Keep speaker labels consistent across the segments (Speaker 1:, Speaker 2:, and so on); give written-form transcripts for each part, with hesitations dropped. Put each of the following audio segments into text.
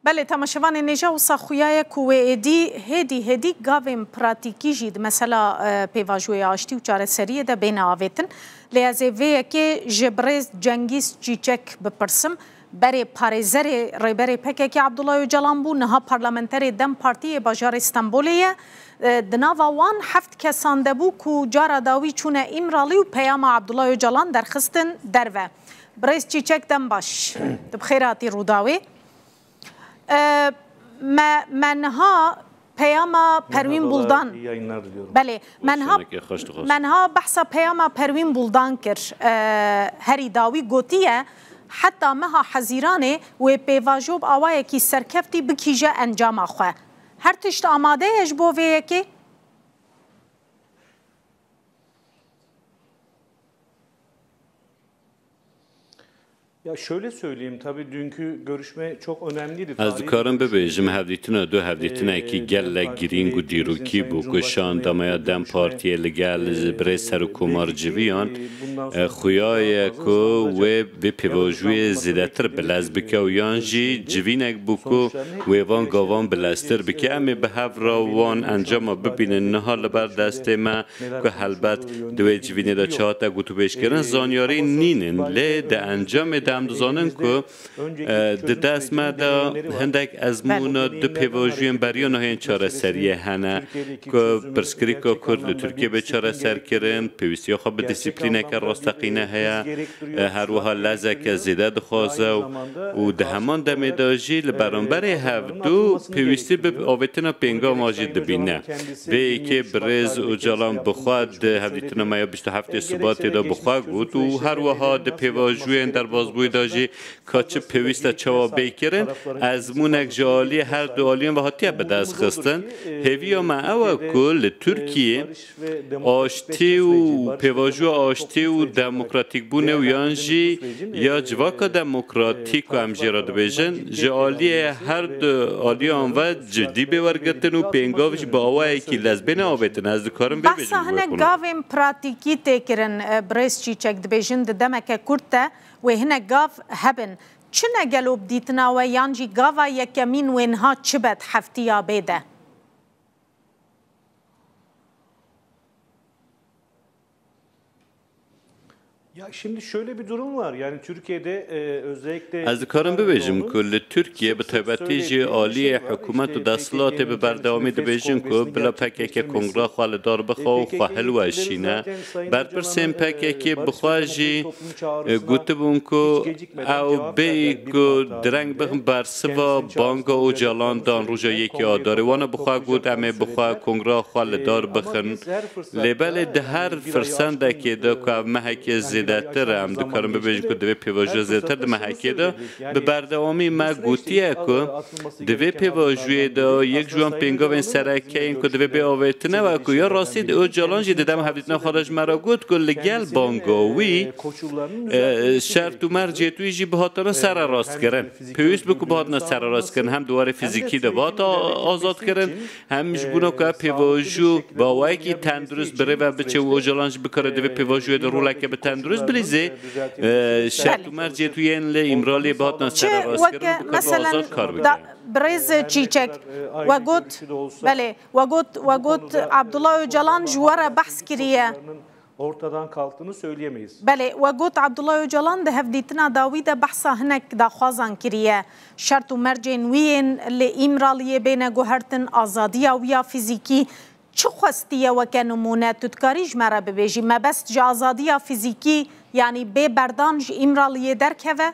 Speaker 1: بله تماشاوان نجا و ساخویای کویدی هدی گاویم پراتیکی جید مثلا پیواجوی آشتی و چاره سریه ده بین آویتن لیازه ویه که جبرز جنگیز چیچک بپرسم برای پارێزەرێ ڕێبەرێ پەکێکی عەبدوڵای ئۆجەڵان بوو نەها پەرلەمەنتەرێ دەم پارتیە باژارێ ئیستانبولیە دناوا وان حەفت کەسان دەبوو و جارا داوی چوونە ئیمراڵی و پەیاما عەبدوڵای ئۆجەڵان دەرخستن دەرڤە برێز چیچەک دەم باش بخێراتی ڕووداوێ منها پیاما پروین بولدان بله منها بحثا پیاما پروین بولدان کر هری داوی گوتیه حتی مها حزیرانه و پیواجوب آوائه کی سرکفتی بکیجه انجام آخواه هر تشت آماده اش بوویه که
Speaker 2: Ya şöyle söyleyeyim tabii dünkü görüşme çok önemliydi.
Speaker 3: Az dikarim bibêjim hevdîtina du hevdîtinekî gelek girîng û dîrokî bû ku şandamaya Dem Partiyê li gel birê serokkomar civiyan xuya ye ku wê vê pêvajiyê zêdetir bilez bike û yan jî civînek bû ku wê van gavan bileztir bike em ê bi hev re wan encama bibînin niha li ber destê me ku helbet di wê civînê de çihate gotûbêjkirin zanyarî nînin lê di encamê de em dizanin ku di dest me de hindek ezmûna du pêvajiyên beriya nahên çareseriyê hene ku pirsgirêka Kurd li Tirkiyeyê bê çareserkirin pêwîstiya xwe bi dîsîplîneke rasteqîne heye her wiha lezeke zêde dixwaze û di heman demê de jî li beramberê hevdû pêwîstî bi avêtina pêngava jî dibîne vê yekê birêz Öcalan bixwe di hevdîtina me ya 27 Şubatê de bixwe got û her wiha di pêvajiyên derbasbûyê de jî ka çi pêwîst e çawabê kirin ezmûnek ji aliyê her du aliyên ve hatiye bi dest xistin hêviya me ew e ku li Tirkiyeyê aştî û pêvajoya aştî û demokratîkbûnê û yan jî ya civaka demokratîk ku em jê re dibêjin ji aliyê her du aliyan ve cidî bêwergitin û pêngav jî bi awayekî lezbêne avêtin ez dikarim bêbêjim
Speaker 1: Behsa hinek gavên pratikî tê kirin birêz çîçek dibêjin di demeke Kurd te wê hinek gav hebin çi ne gelo dîtina we yan jî gava yekemîn wê niha çi bet heftiya bê de
Speaker 2: Ya şimdi şöyle bir durum var. Yani Türkiye'de özellikle
Speaker 3: Ez dikarim bibêjim ku li Tirkiye bi taybetî jî aliyê hikûmet û desthilatê bi berdewamî dibêjin ku bila pekeke kongra xwe li dar bixe û xwe hilweşîne berpirsên pekekê bixwe jî gotibûn ku ew bêyî ku direng bixin bersiva banga Öcalan dan roja yekî adarê wan bixwe got em ê bixwe kongra xwe li dar bixin lêbelê di her firsendekê de ku ev mehekê زیادتر هم دکارم ببینیم که دوی پیواژوی زیادتر دم حکی دا به بردوامی ما گوتیه که دوی پیواژوی دا یک جوان پینگاوین سرکه این که دوی بیاویتنه و که یا راستی دو جالان جی دیدم حدیثنا خارج مرا گوت که لگل بانگاوی شرط و مرجع توی جی بهاتنا سر راست کردن پیوست بکو بهاتنا سر راست کردن هم دوار فیزیکی دا بهات آزاد کردن همش بونا که پیواژو با وایکی تندرست بره و بچه و جالانش بکره دوی پیواژوی دا رولکه به تندرست بریزه شرط و مرجع توی این لی امرالی بهاتنا سر راست کردن
Speaker 1: مثلا برز چیچک و گوت عبدالله Öcalan جواره بحث کریه
Speaker 2: ortadan kalktığını söyleyemeyiz.
Speaker 1: بله و گوت عبدالله Öcalan ده هفدیتنا داوی ده بحثا هنک دا خوازان کریه شرط و مرجع وین لی امرالی بین گوهرتن آزادیا ویا فیزیکی چه خواستیه و که نمونه تدکاریش مرا ببیجی ما بس جا آزادیا فیزیکی yani bê berdan ji îmraliyê derkeve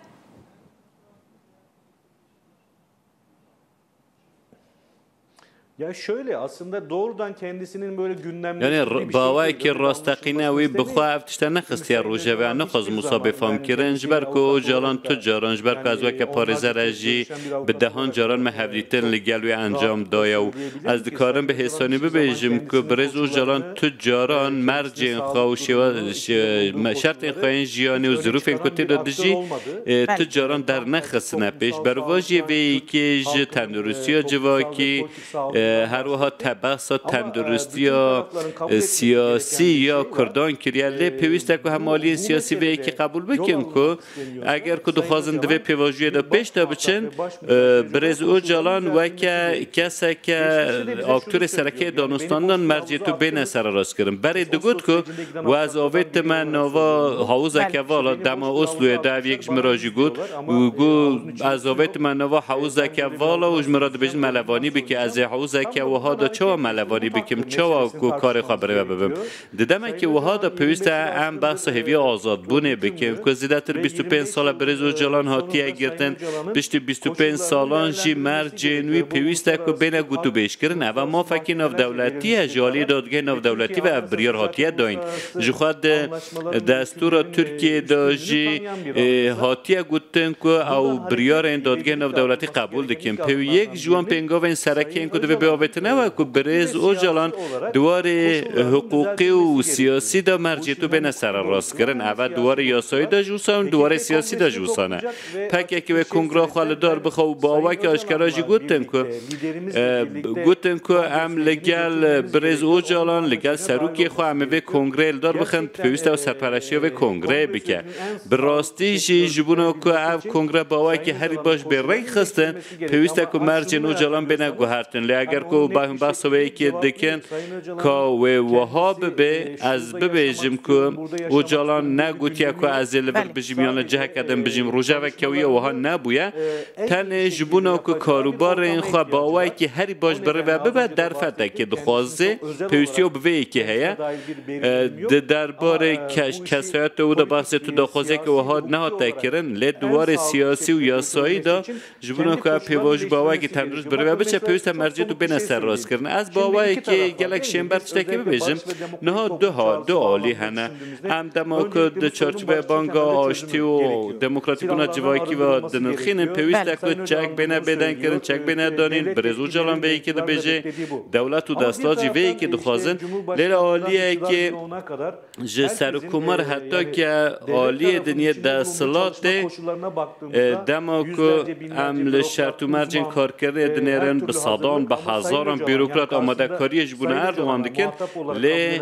Speaker 2: Ya şöyle aslında doğrudan kendisinin böyle gündemde
Speaker 3: yani bawayekî rastaqîne wî bixwe ev tişte nexistiye rojeve nexwaz Musa bêfam kirin ji ber ku Öcalan tu caran ji ber ku ez weke parêzer e jî bi dehan caran me hevdîtin li gel wê encam daye û ez dikarim bi hêsanî bibêjim ku birêz Öcalan tu caran mercên xwe û şertên xwe yên jiyanî û zirûfên ku tê de dijî tu caran dernexistine pêş berva jî vê yekê ji tenduristiya civakî هر وها تبخص تندرستی یا سیاسی یا کردان کریه لی پیوسته که همالی سیاسی به یکی قبول بکن که اگر که دخوازن دوی پیواجوی دا پیش دا بچن برز او جالان و که کسی که اکتور سرکه دانستاندان مرجع تو بین سر راست کردن برای دگود که و از آویت من نوا حوزه که والا دما اصلوی دا یک جمراجی گود و گو از آویت من نوا حوزه که والا و جمراد بجن ملوانی بکی از حوزه که وها دا چوا ملوانی بکیم چوا کار خبره ببیم دیدم که وها دا پیوسته ام بحث هوی آزاد بونه بکیم که زیده تر 25 سال برز و جلان هاتیه گرتن بیشتر 25 سالان جی مرد جنوی پیوسته که بین گوتو بیش کرن و ما فکر ناف دولتی جالی دادگاه ناف دولتی و بریار هاتیه داین جو خود دستور ترکیه دا جی هاتیه گوتن که او بریار این دادگاه ناف دولتی قبول دکیم پیو یک جوان پنگاو این سرکی این که دوی بیابت نوه که برز او جلان دوار حقوقی و سیاسی دا مرجع تو بین سر راست کرن اول دوار یاسایی دا جوسان دوار سیاسی دا جوسانه پک که کنگره خالدار بخوا باوا که آشکاراجی گوتن که ام لگل برز او جالان لگل سروکی خو ام به کنگره دار بخن پیوسته و سرپرشتی و کنگره بکه براستی جبونه که اف کنگره باوا که هر باش به رای خستن پیوسته که مرجع او جالان بنا گوهرتن لی اگر که با بحث و یکی دکن که وهاب به از ببیجم که او جالان نگوتیا که از لبر بجیم یعنی جه کدم بجیم روزه و کویه وها نبویه تن جبونه که کاروبار این خواه باوی که هری باش بره و ببه در فته که دخوازه پیوستی و بوی که هیا درباره کسایت او دا بحث تو دخوازه که وها نهاته کرن لی دوار سیاسی و یاسایی دا جبونه که پیواج باوی که تندرست بره و بچه پیوست مرجع تو بین سر راست کرن از باوی که گلک شنبر چطه که ببیجم نه دو عالی هنه هم دما که ده چارچوبه بانگا آشتی و دموکراتیکونا جوایکی و دنرخین پیوسته که چک بینه بدن کرن چک بینه دانین برزو جالان به یکی ده بجه دولت و دستاجی به یکی دخوازن لیل عالیه که جسر کمر حتی که عالیه دنیا دستلات دما که عمل شرط و مرجن کار کرده دنیرن به صدان به هزاران بیروکرات آماده کاریش بونه اردوان دکن لی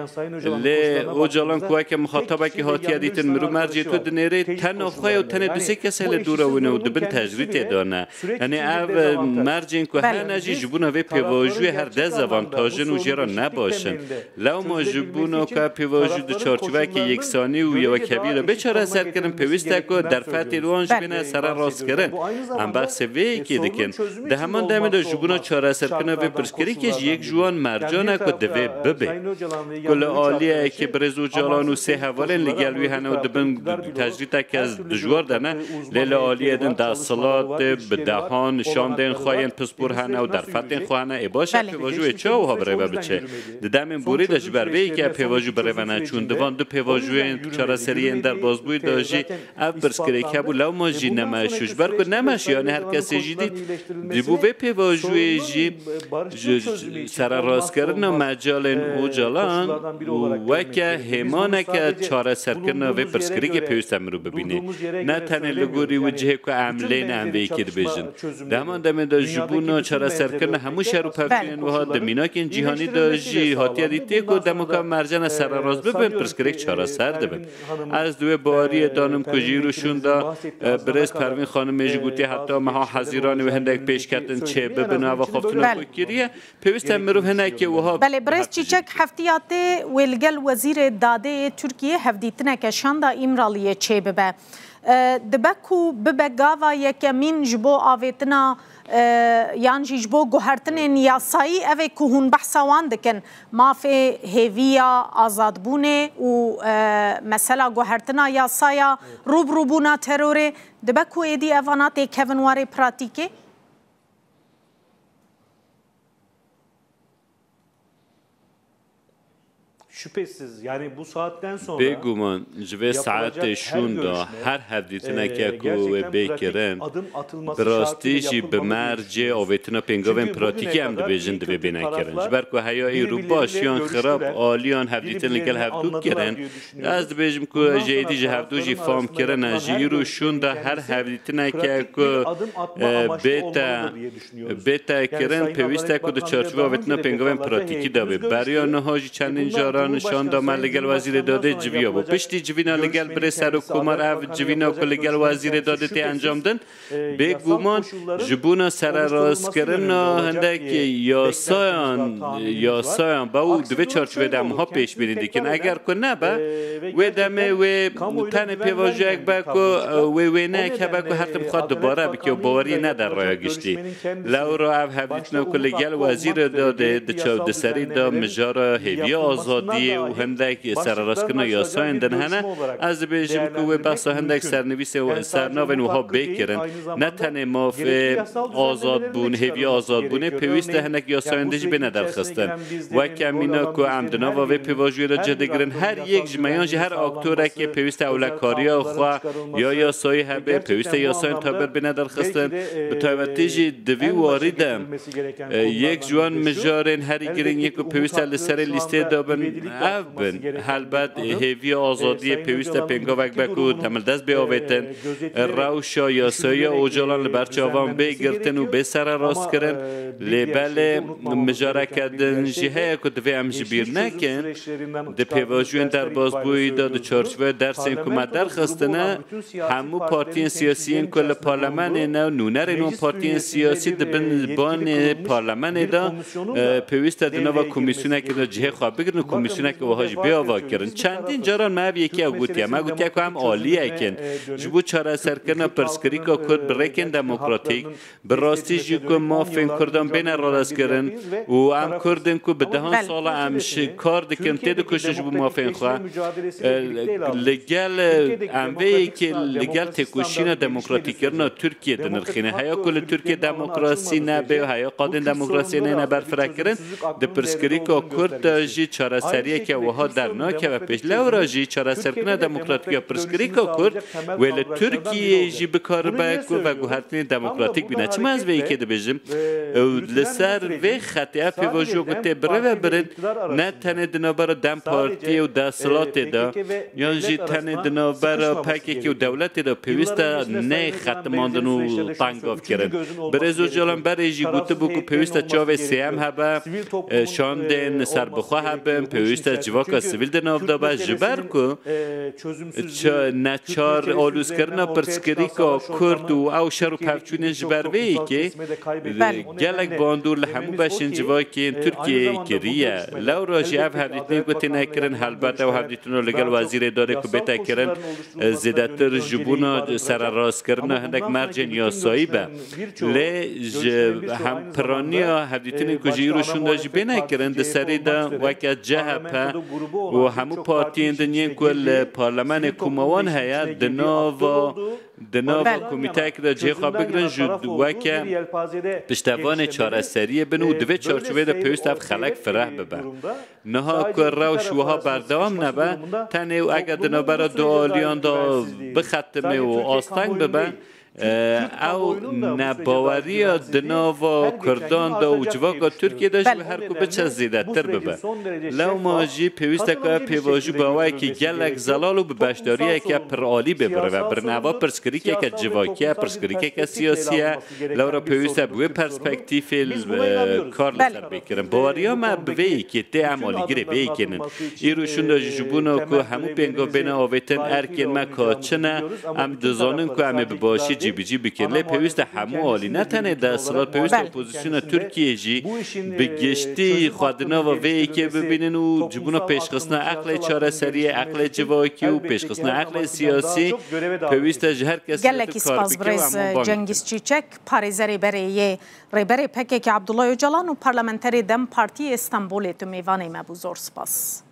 Speaker 3: او جالان که مخاطبه که هاتیه دیتن مرو مرجع تو دنیره تن آخواه و تن دوسه کسی لدوره و دبن تجریت دانه یعنی او مرجین که هر نجی جبونه و پیواجوی هر ده زوانتاژن و جیرا نباشن لو ما جبونه که پیواجو دو چارچوبه که یکسانی و یا کبیره بچاره سر کردن پیوسته که در فتی روانج بینه سر راست کردن هم بخص وی که دکن ده همان دمی دا جبونه چاره سر کنه و پرسکری که یک جوان مرجانه که دوی ببه کل آلیه که برزو جالان و سه حوالن لگلوی هنه و دبن تجریت که از دجوار دنه لیل آلیه دن در صلات بدهان شاندن خواهین پسپور هنه و در فتن خواهنه ای باشه پیواجو چه و ها بره بچه ددم بوری داشت بروی که پیواجو بره ونه چون دوان دو پیواجوی چاره سری در بازبوی داشتی اف برسکره که بو لو ما جی نمشوش برکو نمش یعنی هر کسی جی دید دیبو وی پیواجوی جی سر راست کردن و مجال او جالان و که همانه که چاره سرکن و برسکره که پیوستم رو ببینه نه تنه لگوری و جه که عملین هم به یکی بجن دمان دمه دا جبون چاره سرکن همو شروع پفین و ها دمینا که این جیهانی دا جی هاتیه دیته که دمو مرجان سر راست ببین پرسکرک چاره سر دبن از دوی باری دانم کجیروشون دا برس پروین خانم میجگوتی حتی مها حزیرانی و هندک پیش کردن چه ببینه و خفتون بکیریه پیوستم مرو هنه که وها
Speaker 1: بله برس چیچک هفتیات ولگل وزیر داده ترکیه هفدیتنه که شاندا امرالیه چه ببه دبکو ببگاوا یکمین جبو آویتنا یان جبو گوهرتن نیاسایی اوه که هون بحثوان دکن مافی هیویا آزادبونه و مثلا گوهرتنا یاسایا روبروبونا تروره دبکو ایدی اوانات ایکونواره پراتیکه؟
Speaker 2: şüphesiz yani bu saatten sonra
Speaker 3: بگومان جوه ساعت شوندا هر هفدیتنا که کوه بیکرن براستیجی به مرجع آویتنا پنگاوین پراتیکی هم دبیجن دبی بینه کرن جبر که هیایی رو باشیان خراب آلیان هفدیتن لگل هفدو کرن از دبیجم که جیدی جه هفدو جی فام کرن جی رو شوندا هر هفدیتنا که بیتا کرن پیوسته که دو چارچوه آویتنا پنگاوین پراتیکی دبی بریان هاجی چندین جاران شان دامه لگل وزیر داده جویا بو پشتی جوینا لگل بره سر و کمار او جوینا که لگل وزیر داده تی انجام دن به گومان جبونا سر راست کردن هنده که یاسایان با او دوی چارچوه دمه ها پیش بیریدی که اگر که نبا و دمه و تن پیواجه اک بکو و نه که بکو حتم خواد دوباره بکی و باوری ندر رای گشتی لو را او حبیتنا که لگل وزیر داده ده سری دا مجارا هیوی آزادی و هندک سر راست کردن یاساین دن هنه از بیجم که و بحثا هندک سرنویس و سرناوین و ها بیکرن نه تنه ماف آزاد بون هیوی آزاد بونه پیوست هنک یاساین دیج بینه درخستن و کمینا که عمدنا و پیواجوی را جدگرن هر یک جمعیان هر اکتوره که پیوست اولکاری خواه یا یاسایی هبه پیوست یاساین تابر بینه درخستن به تایوتیجی دوی واریدم یک جوان مجارن هری گرین یک پیوست لسر لیسته دابن بن هلبت هیوی آزادی پیوست پنگا وک بکو تمل دست بیاویتن روشا یاسایی اوجالان لبرچاوان بگرتن و به سر راست کرن لیبل مجاره کردن جهه که دوی هم جبیر نکن ده پیواجوین در بازبوی دا ده چارچوه درسین که مدر خستنه همو پارتین سیاسیین که لپارلمان نه نونر نون پارتین سیاسی ده بان پارلمان دا پیوست ده نوا کمیسیونه که دا جهه خواه بگرن و کمیسیونه که وحاج بیاوا کرن چندین جاران ما یکی گوتیم ما گوتیم که هم عالیه کن جبو چاره سرکرنا پرسکری که کرد برکن دموکراتیک براستی جو که ما فین کردن بین راست کردن و هم کردن که به دهان سال همش کار دکن تید کشش جبو ما فین خواه لگل اموی که لگل تکوشینا دموکراتیک کرنا ترکیه دنرخینه هیا کل ترکیه دموکراسی نبه و هیا قادن دموکراسی نه برفرک کردن ده پرسکری که کرد جی چاره سریه که وها در ناکه و پیش لوراجی چاره سرکنه دموکراتیک پرسکری که کرد ولی ترکیه جی بکار باید و گوهرتنی دموکراتیک بینه چه از وی که دبیجم لسر وی خطیه پیواجو گوته بره و برد نه تنه دنابر دم پارتی و دستلات دا یا جی تنه دنابر پاکی که دولت دا پیوسته نه ختماندن و تنگاف کرن برزو جالان بره جی گوته بگو پیوسته چاوه سیم هبه شاندن سر بخواه هبه پیوسته جواکا سویل دناف دا با جبر که نچار آلوز کرنا پرسکری که کرد و او شر و پفچونین جبروی که گلک باندور لحمو باشین جوا که ترکیه کریه لو راجی اف هفدیتنی گوتی نکرن حلبت او هفدیتنو لگل وزیر داره که بیتا کرن زیدتر جبونا سر راست کرنا هندک مرجن یاسایی با لی هم پرانیا هفدیتنی کجی رو شونده جبه نکرن ده سری دا وکت جهب و همو پارتین دنین کل پارلمان کوموان هیا دناوا کمیته که جه خواه بگرن جد وکه پشتوان چاره سریه بنو دوی چارچوه دا پیوست اف خلق فرح ببن نها که روش وها بردام نبه تنه و اگر دنابرا دو آلیان دا بختمه و آستنگ ببن او نباوری دناوا کردان دا و جواکا ترکیه داشت و هر کو بچه زیده تر ببه لو ماجی پیوسته که پیواجو باوی که گلک زلالو به بشداریه که پرآلی ببره و برنوا پرسکری که جواکیه پرسکری که سیاسیه لو را پیوسته بوی پرسپکتیف کار لسر بکرن باوری ها ما بوی که تی عمالی گره بی کنن ایروشون دا جبونو که همو پینگو بین آویتن ارکن ما کاچنه هم دزانن که همه بباشی جی بکن لی پیوست همو عالی نه تنه دستلات پیوست اپوزیسیون ترکیه جی بگشتی خودنا و وی که ببینن و جبونا پیشخصنا عقل چاره سریه عقل جواکی و پیشخصنا عقل سیاسی پیوست هر کسی
Speaker 1: گلکی سپاس برز جنگیز چیچک پاریزری بریه ریبری پکه که عبدالله جلان و پارلمنتری دم پارتی استانبول تو میوانه مبوزور سپاس